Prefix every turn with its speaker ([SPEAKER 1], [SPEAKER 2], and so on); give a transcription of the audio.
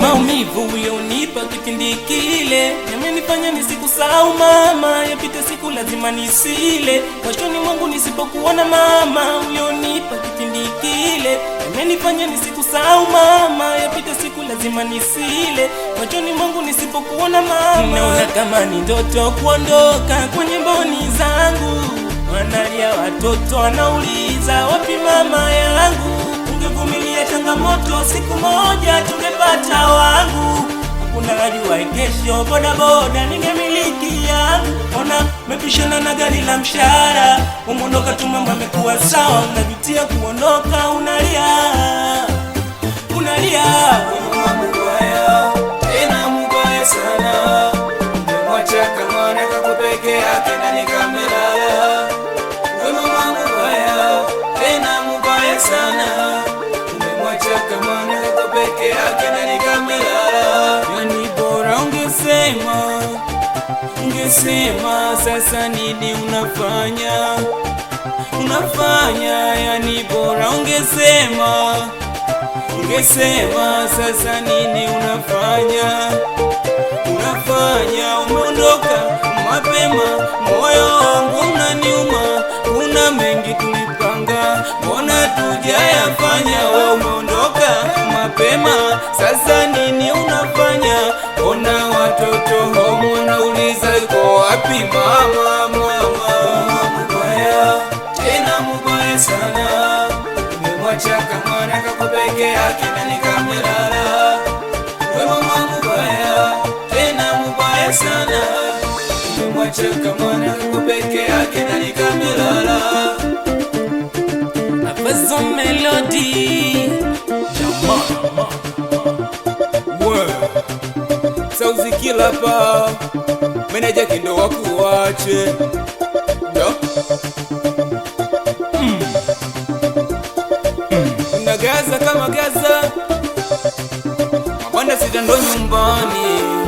[SPEAKER 1] Maumivu ulionipa kipindi kile yamenifanya nisikusahau mama, yapite siku lazima nisile machoni mwangu nisipokuona mama. Ulionipa kipindi kile yamenifanya nisikusahau mama, yapite siku lazima nisile machoni mwangu nisipokuona mama. Naona kama ni ndoto kuondoka kwenye mboni zangu, wanalia watoto wanauliza wapi mama yangu. Ungevumilia changamoto siku moja tungepata wangu, hakuna ajua kesho boda boda ningemiliki yangu. Ona mepishana na gari la mshahara, umondoka tu mambo yamekuwa sawa, unajutia kuondoka, unalia
[SPEAKER 2] mubaya, tena mubaya sana. Umemwacha kama naka peke yake ndani kamera. Mama mubaya, tena mubaya sana. Umemwacha kama naka peke yake ndani kamera.
[SPEAKER 1] Yani bora ungesema sasa nini unafanya. Yani bora ungesema sasa nini unafanya. Umeondoka mapema, moyo wangu unaniuma, kuna mengi tulipanga, mbona tujayafanya. Wewe umeondoka mapema, sasa nini unafanya. Ona watoto homo unauliza iko wapi mama.
[SPEAKER 2] Mubaya, tena mubaya sana. Umemwacha kama naka peke yake ndani kamera. Mama mubaya, tena mubaya sana. Umemwacha kama naka peke yake ndani kamera.
[SPEAKER 1] Afazo melody
[SPEAKER 2] Jama Sauzi kila pa meneja kindo wakuwache Nagaza kama gaza mabanda sita ndo nyumbani.